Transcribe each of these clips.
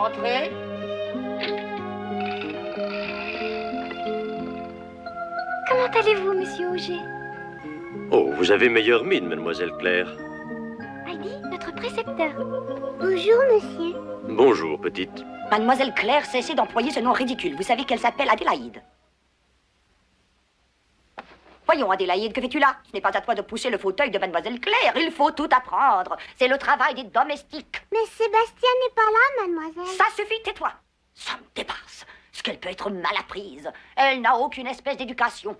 Entrez. Comment allez-vous, monsieur Auger? Oh, vous avez meilleure mine, mademoiselle Claire. Heidi, notre précepteur. Bonjour, monsieur. Bonjour, petite. Mademoiselle Claire, cessez d'employer ce nom ridicule. Vous savez qu'elle s'appelle Adélaïde. Voyons, Adélaïde, que fais-tu là? Ce n'est pas à toi de pousser le fauteuil de Mademoiselle Claire. Il faut tout apprendre. C'est le travail des domestiques. Mais Sébastien n'est pas là, mademoiselle. Ça suffit, tais-toi. Ça me dépasse. Ce qu'elle peut être mal apprise. Elle n'a aucune espèce d'éducation.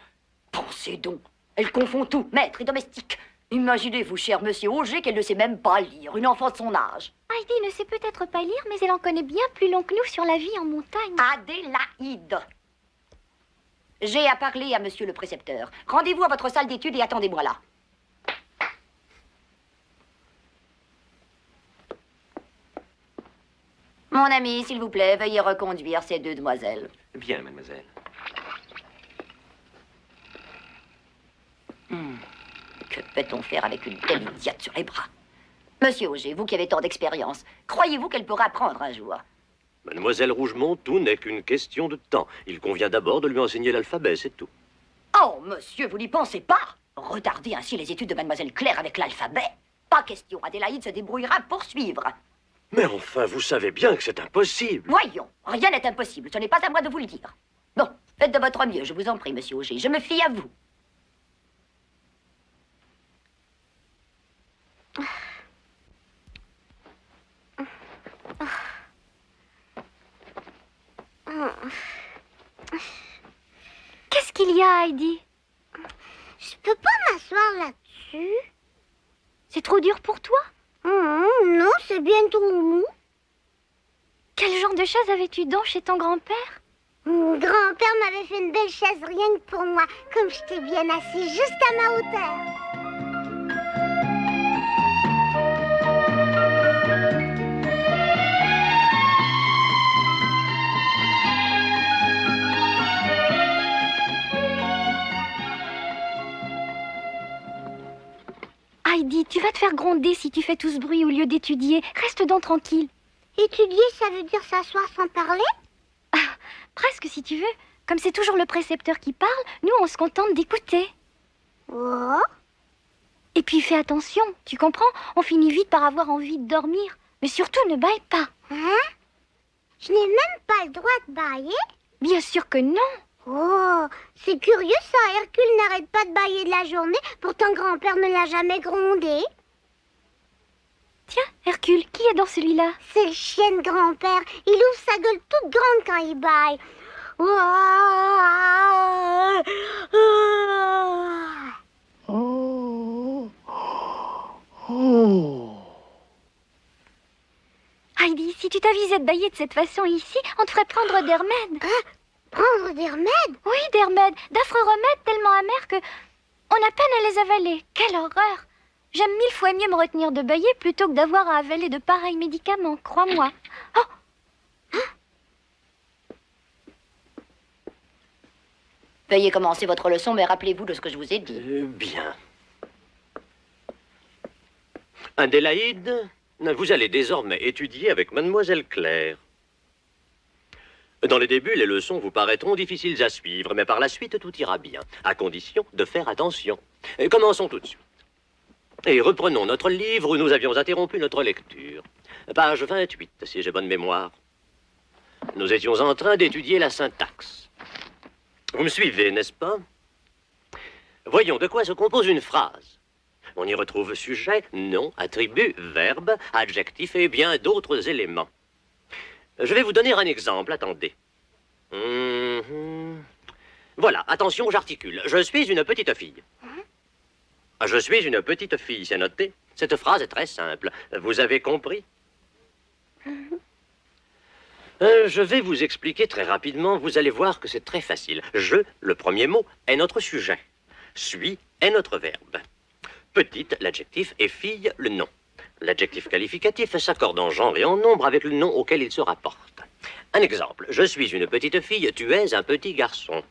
Pensez donc. Elle confond tout, maître et domestique. Imaginez-vous, cher monsieur Auger, qu'elle ne sait même pas lire. Une enfant de son âge. Heidi ne sait peut-être pas lire, mais elle en connaît bien plus long que nous sur la vie en montagne. Adélaïde. J'ai à parler à monsieur le précepteur. Rendez-vous à votre salle d'études et attendez-moi là. Mon ami, s'il vous plaît, veuillez reconduire ces deux demoiselles. Bien, mademoiselle. Que peut-on faire avec une telle idiote sur les bras? Monsieur Auger, vous qui avez tant d'expérience, croyez-vous qu'elle pourra apprendre un jour? Mademoiselle Rougemont, tout n'est qu'une question de temps. Il convient d'abord de lui enseigner l'alphabet, c'est tout. Oh, monsieur, vous n'y pensez pas? Retardez ainsi les études de Mademoiselle Claire avec l'alphabet? Pas question, Adélaïde se débrouillera pour suivre. Mais enfin, vous savez bien que c'est impossible. Voyons, rien n'est impossible, ce n'est pas à moi de vous le dire. Bon, faites de votre mieux, je vous en prie, monsieur Auger, je me fie à vous. Qu'est-ce qu'il y a, Heidi? Je peux pas m'asseoir là-dessus? C'est trop dur pour toi? Non, c'est bien trop mou. Quel genre de chaise avais-tu donc chez ton grand-père? Mon grand-père m'avait fait une belle chaise rien que pour moi, comme j'étais bien assise juste à ma hauteur. Heidi, tu vas te faire gronder si tu fais tout ce bruit au lieu d'étudier. Reste donc tranquille. Étudier, ça veut dire s'asseoir sans parler? Presque si tu veux. Comme c'est toujours le précepteur qui parle, nous on se contente d'écouter. Oh. Et puis fais attention, tu comprends? On finit vite par avoir envie de dormir. Mais surtout ne bâille pas. Hein? Je n'ai même pas le droit de bâiller? Bien sûr que non. Oh, c'est curieux ça, Hercule n'arrête pas de bâiller de la journée, pourtant grand-père ne l'a jamais grondé. Tiens, Hercule, qui est dans celui-là? C'est le chien de grand-père, il ouvre sa gueule toute grande quand il bâille. Heidi, si tu t'avisais de bâiller de cette façon ici, on te ferait prendre des remèdes. Prendre des remèdes? Oui, des remèdes, d'affreux remèdes tellement amers que on a peine à les avaler. Quelle horreur! J'aime 1000 fois mieux me retenir de bâiller plutôt que d'avoir à avaler de pareils médicaments, crois-moi. Oh! Veuillez commencer votre leçon, mais rappelez-vous de ce que je vous ai dit. Bien. Adélaïde, vous allez désormais étudier avec mademoiselle Claire. Dans les débuts, les leçons vous paraîtront difficiles à suivre, mais par la suite, tout ira bien, à condition de faire attention. Et commençons tout de suite. Et reprenons notre livre où nous avions interrompu notre lecture. Page 28, si j'ai bonne mémoire. Nous étions en train d'étudier la syntaxe. Vous me suivez, n'est-ce pas? Voyons de quoi se compose une phrase. On y retrouve sujet, nom, attribut, verbe, adjectif et bien d'autres éléments. Je vais vous donner un exemple, attendez. Voilà, attention, j'articule. Je suis une petite fille. Je suis une petite fille, c'est noté. Cette phrase est très simple. Vous avez compris? Je vais vous expliquer très rapidement. Vous allez voir que c'est très facile. Je, le premier mot, est notre sujet. Suis est notre verbe. Petite, l'adjectif, et fille, le nom. L'adjectif qualificatif s'accorde en genre et en nombre avec le nom auquel il se rapporte. Un exemple. Je suis une petite fille, tu es un petit garçon.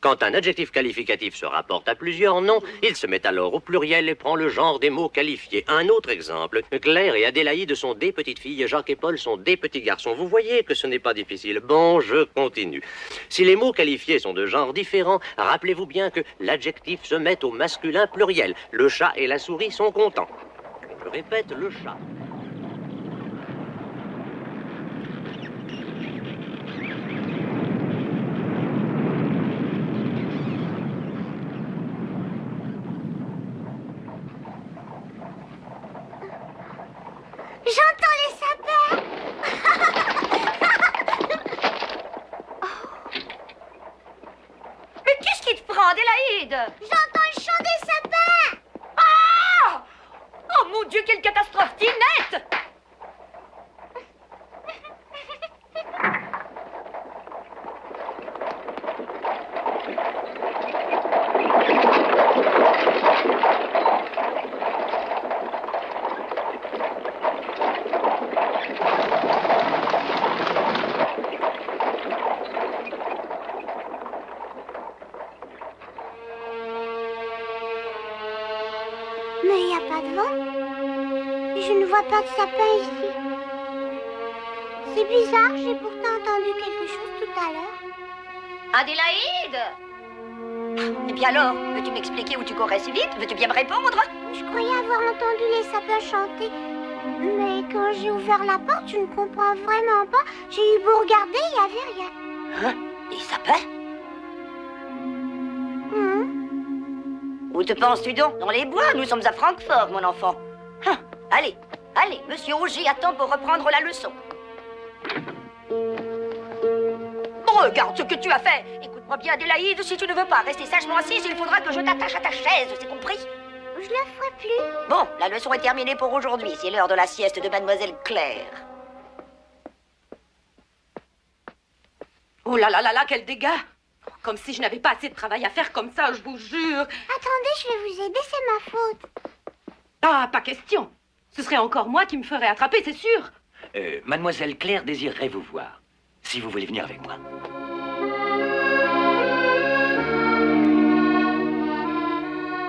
Quand un adjectif qualificatif se rapporte à plusieurs noms, il se met alors au pluriel et prend le genre des mots qualifiés. Un autre exemple. Claire et Adélaïde sont des petites filles, Jacques et Paul sont des petits garçons. Vous voyez que ce n'est pas difficile. Bon, je continue. Si les mots qualifiés sont de genres différents, rappelez-vous bien que l'adjectif se met au masculin pluriel. Le chat et la souris sont contents. Je répète, le chat. J'entends les sapins. Mais qu'est-ce qui te prend, Adélaïde? J'entends le chant des sapins. Ah! Oh mon Dieu, quelle catastrophe! Tinette! Mais il n'y a pas de vent. Je ne vois pas de sapin ici. C'est bizarre, j'ai pourtant entendu quelque chose tout à l'heure. Adélaïde! Eh bien alors, veux-tu m'expliquer où tu courais si vite? Veux-tu bien me répondre? Je croyais avoir entendu les sapins chanter. Mais quand j'ai ouvert la porte, je ne comprends vraiment pas. J'ai eu beau regarder, il n'y avait rien. Hein? Des sapins? Où te penses-tu donc? Dans les bois, nous sommes à Francfort, mon enfant. Allez, allez, monsieur Auger attend pour reprendre la leçon. Regarde ce que tu as fait. Écoute-moi bien, Adélaïde, si tu ne veux pas rester sagement assise, il faudra que je t'attache à ta chaise, c'est compris? Je le ferai plus. Bon, la leçon est terminée pour aujourd'hui. C'est l'heure de la sieste de Mademoiselle Claire. Oh là là là là, quel dégât! Comme si je n'avais pas assez de travail à faire comme ça, je vous jure. Attendez, je vais vous aider, c'est ma faute. Ah, pas question. Ce serait encore moi qui me ferais attraper, c'est sûr. Mademoiselle Claire désirerait vous voir. Si vous voulez venir avec moi.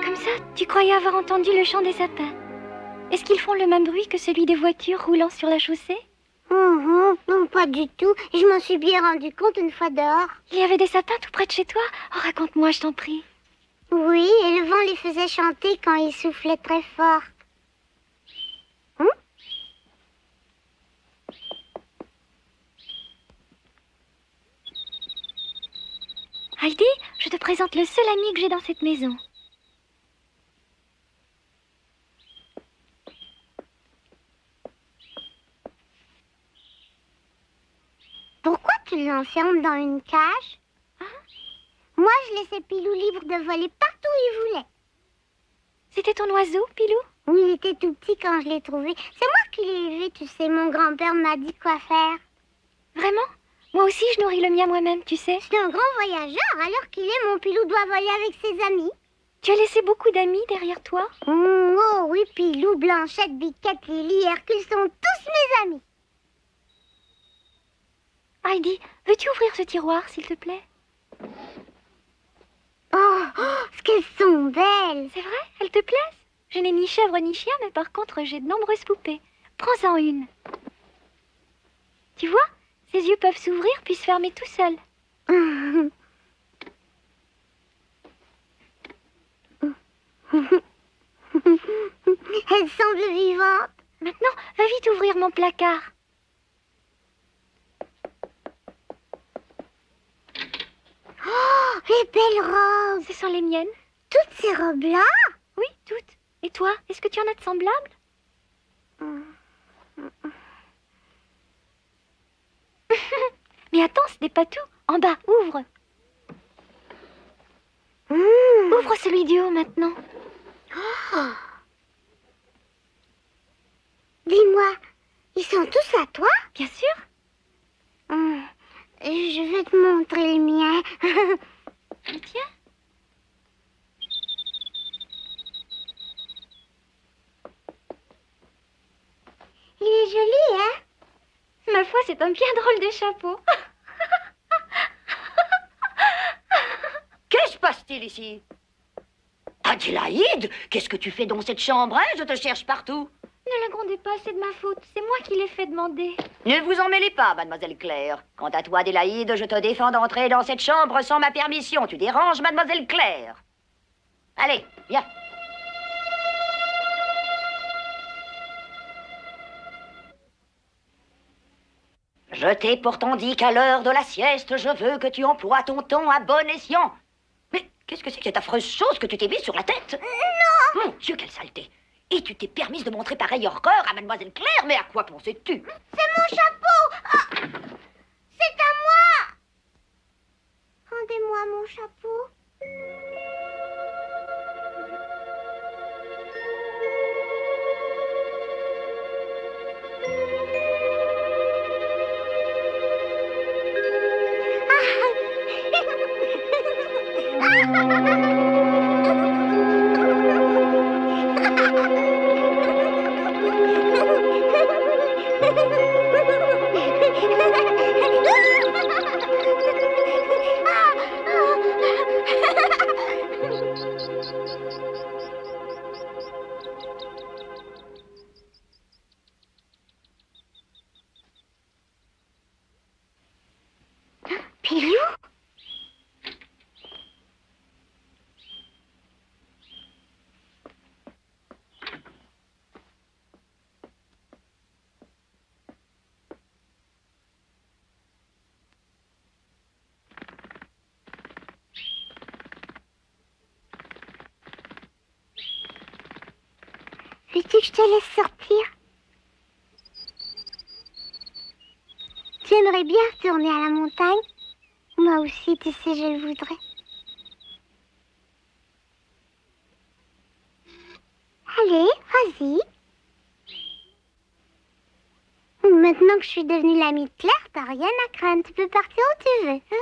Comme ça, tu croyais avoir entendu le chant des sapins. Est-ce qu'ils font le même bruit que celui des voitures roulant sur la chaussée? Non, pas du tout. Je m'en suis bien rendu compte une fois dehors. Il y avait des sapins tout près de chez toi? Oh, raconte-moi, je t'en prie. Oui, et le vent les faisait chanter quand ils soufflaient très fort. Heidi, je te présente le seul ami que j'ai dans cette maison. Pourquoi tu l'enfermes dans une cage? Moi, je laissais Pilou libre de voler partout où il voulait. C'était ton oiseau, Pilou? Oui, il était tout petit quand je l'ai trouvé. C'est moi qui l'ai élevé, tu sais, mon grand-père m'a dit quoi faire. Vraiment? Moi aussi, je nourris le mien moi-même, tu sais. C'est un grand voyageur, alors qu'il est, mon Pilou doit voler avec ses amis. Tu as laissé beaucoup d'amis derrière toi? Oh oui, Pilou, Blanchette, Biquette, Lily, Hercule sont tous mes amis. Heidi, veux-tu ouvrir ce tiroir, s'il te plaît? Oh, ce qu'elles sont belles. C'est vrai? Elles te plaisent? Je n'ai ni chèvre ni chien, mais par contre, j'ai de nombreuses poupées. Prends-en une. Tu vois? Ses yeux peuvent s'ouvrir puis se fermer tout seuls. Elles semblent vivantes. Maintenant, va vite ouvrir mon placard. Oh, les belles robes. Ce sont les miennes. Toutes ces robes-là? Oui, toutes. Et toi, est-ce que tu en as de semblables? Mais attends, ce n'est pas tout. En bas, ouvre. Ouvre celui du haut maintenant. Dis-moi, ils sont tous à toi? Bien sûr. Je vais te montrer le mien. Tiens. Il est joli, hein? Ma foi, c'est un bien drôle de chapeau. passe-t-il ici? Adélaïde, qu'est-ce que tu fais dans cette chambre, hein? Je te cherche partout. Ne la grondez pas, c'est de ma faute. C'est moi qui l'ai fait demander. Ne vous en mêlez pas, mademoiselle Claire. Quant à toi, Adélaïde, je te défends d'entrer dans cette chambre sans ma permission. Tu déranges mademoiselle Claire. Allez, viens. Je t'ai pourtant dit qu'à l'heure de la sieste, je veux que tu emploies ton temps à bon escient. Mais qu'est-ce que c'est que cette affreuse chose que tu t'es mise sur la tête? Non! Mon Dieu, quelle saleté! Et tu t'es permise de montrer pareille horreur à mademoiselle Claire, mais à quoi pensais-tu? C'est mon chapeau! Ah, c'est à moi! Rendez-moi mon chapeau. Pilou? Veux-tu que je te laisse sortir? Tu aimerais bien retourner à la montagne? Moi aussi, tu sais, je le voudrais. Allez, vas-y. Maintenant que je suis devenue l'amie de Claire, t'as rien à craindre. Tu peux partir où tu veux. Va.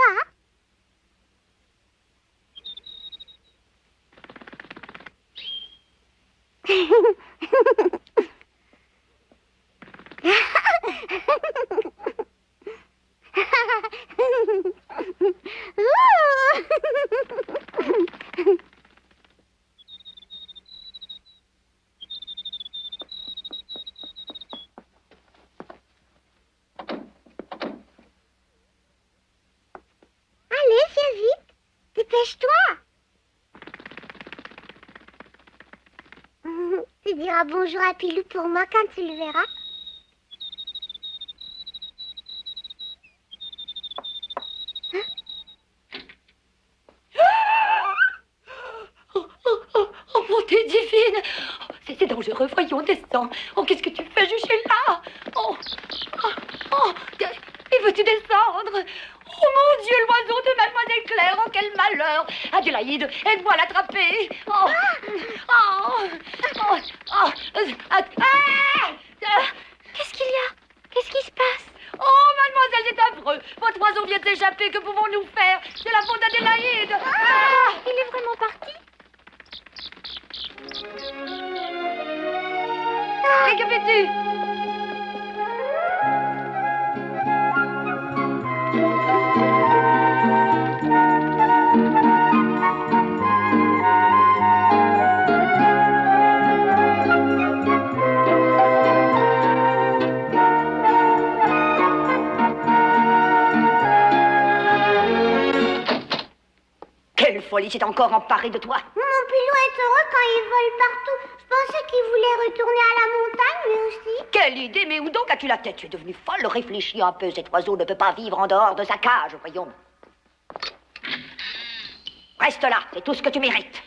Allez, viens vite. Dépêche-toi. Tu diras bonjour à Pilou pour moi quand tu le verras. Oh, bonté divine! C'est dangereux, voyons, descends. Oh, qu'est-ce que tu fais? Je suis là. Et veux-tu descendre? Oh mon Dieu, l'oiseau de mademoiselle Claire, oh quel malheur! Adélaïde, aide-moi à l'attraper. Qu'est-ce qu'il y a? Qu'est-ce qui se passe? Oh, mademoiselle, c'est affreux. Votre oiseau vient de s'échapper. Que pouvons-nous faire? C'est la faute d'Adélaïde. Il est vraiment parti? Et que fais-tu? Quelle folie s'est encore emparée de toi? Mon Pilou est heureux quand il vole partout. Je pensais qu'il voulait retourner à la montagne, lui aussi. Quelle idée, mais où donc as-tu la tête? Tu es devenue folle, réfléchis un peu, cet oiseau ne peut pas vivre en dehors de sa cage, voyons. Reste là, c'est tout ce que tu mérites.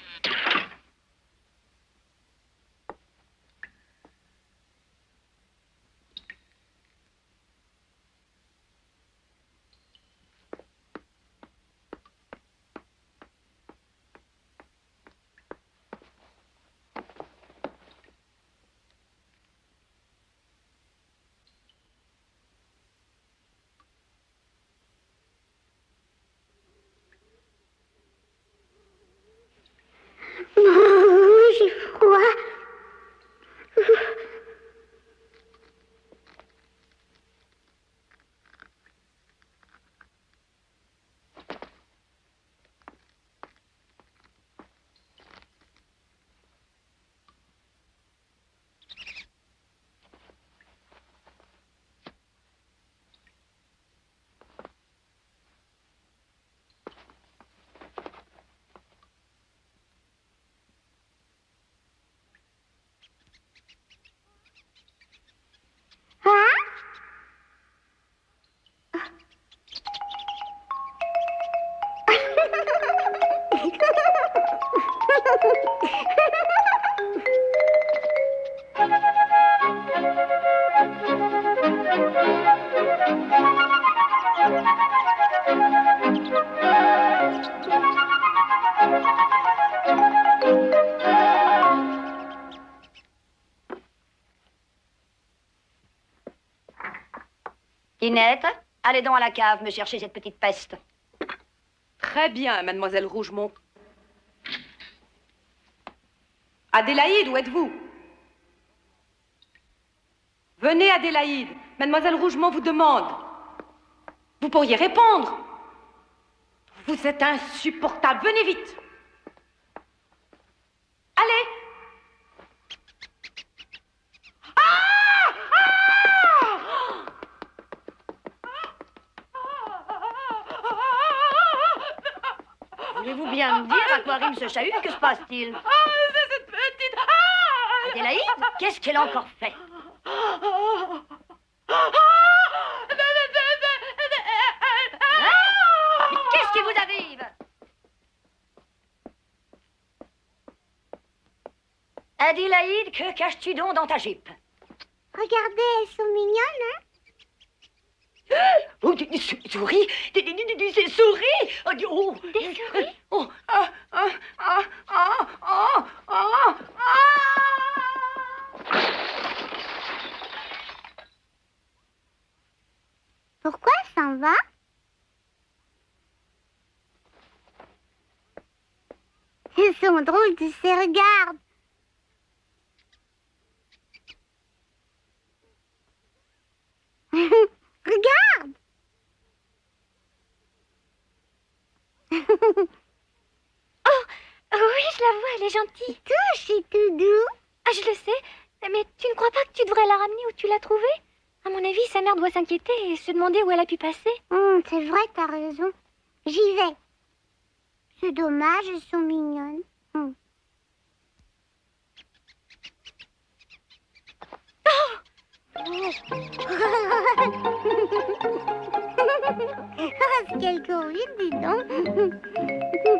Inette, allez donc à la cave me chercher cette petite peste. Très bien, mademoiselle Rougemont. Adélaïde, où êtes-vous? Venez, Adélaïde. Mademoiselle Rougemont vous demande. Vous pourriez répondre. Vous êtes insupportable. Venez vite. Allez. Voulez-vous bien me dire à quoi rime ce chahut? Que se passe-t-il? C'est cette petite... Adélaïde, qu'est-ce qu'elle a encore fait? Mais qu'est-ce qui vous arrive? Adélaïde, que caches-tu donc dans ta jupe? Regardez, elles sont mignonnes, hein? Oh, des souris! Des souris! Oh, Des souris? oh, Pourquoi elle s'en va? Ils sont drôles, tu sais, regarde. Regarde. Oh oui, je la vois, elle est gentille. Touche, c'est tout doux. Ah, je le sais. Mais tu ne crois pas que tu devrais la ramener où tu l'as trouvée? À mon avis, sa mère doit s'inquiéter et se demander où elle a pu passer. C'est vrai, t'as raison. J'y vais. C'est dommage, elles sont mignonnes. C'est qu'elle court vite, dis donc.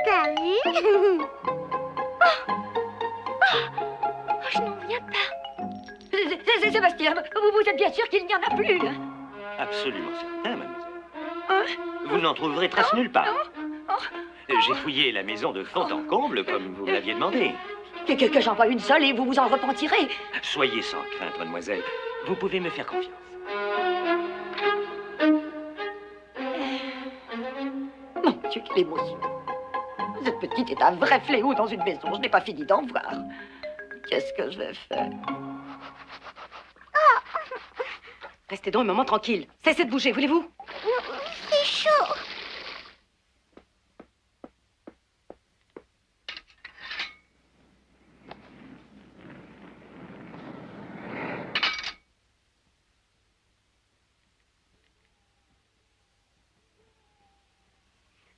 T'as vu? Oh, je n'en reviens pas. Sébastien, vous êtes bien sûr qu'il n'y en a plus, hein? Absolument certain, mademoiselle. Vous n'en trouverez trace nulle part. J'ai fouillé la maison de fond en comble, comme vous m'aviez demandé. Que j'envoie une seule et vous vous en repentirez. Soyez sans crainte, mademoiselle. Vous pouvez me faire confiance. Mon Dieu, quelle émotion. Cette petite est un vrai fléau dans une maison. Je n'ai pas fini d'en voir. Qu'est-ce que je vais faire? Restez donc un moment tranquille. Cessez de bouger, voulez-vous? C'est chaud.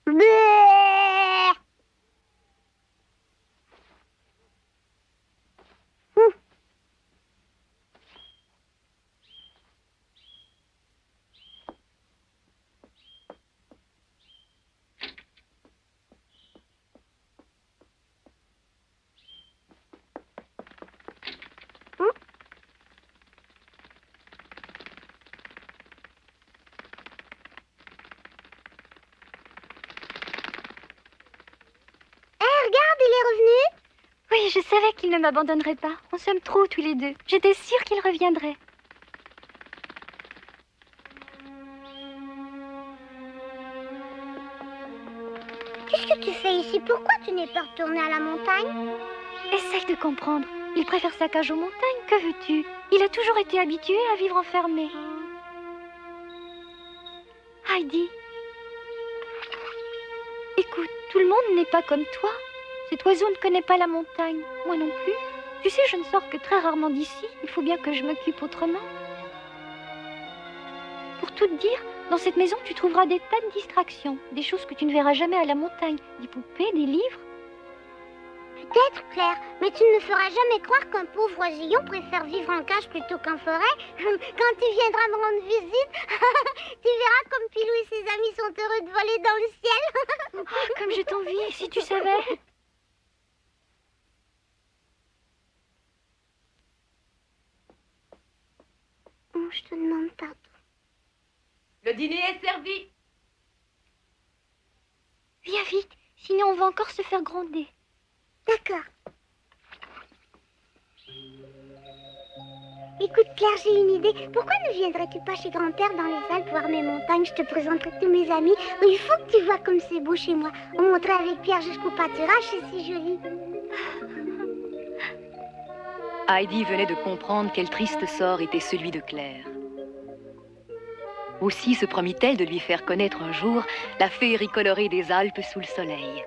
Bleh. Regarde, il est revenu. Oui, je savais qu'il ne m'abandonnerait pas. On s'aime trop tous les deux. J'étais sûre qu'il reviendrait. Qu'est-ce que tu fais ici? Pourquoi tu n'es pas retourné à la montagne? Essaye de comprendre. Il préfère sa cage aux montagnes. Que veux-tu? Il a toujours été habitué à vivre enfermé. Heidi. Écoute, tout le monde n'est pas comme toi. Cet oiseau ne connaît pas la montagne. Moi non plus. Tu sais, je ne sors que très rarement d'ici. Il faut bien que je m'occupe autrement. Pour tout te dire, dans cette maison, tu trouveras des tas de distractions. Des choses que tu ne verras jamais à la montagne. Des poupées, des livres. Peut-être, Claire, mais tu ne me feras jamais croire qu'un pauvre oisillon préfère vivre en cage plutôt qu'en forêt. Quand tu viendras me rendre visite, tu verras comme Pilou et ses amis sont heureux de voler dans le ciel. Oh, comme je t'envie, si tu savais. je te demande pardon. Le dîner est servi. Viens vite, sinon on va encore se faire gronder. D'accord. Écoute Claire, j'ai une idée. Pourquoi ne viendrais-tu pas chez grand-père dans les Alpes voir mes montagnes? Je te présenterai tous mes amis. Il faut que tu vois comme c'est beau chez moi. On monterait avec Pierre jusqu'au pâturage, c'est si joli. Heidi venait de comprendre quel triste sort était celui de Claire. Aussi se promit-elle de lui faire connaître un jour la féerie colorée des Alpes sous le soleil.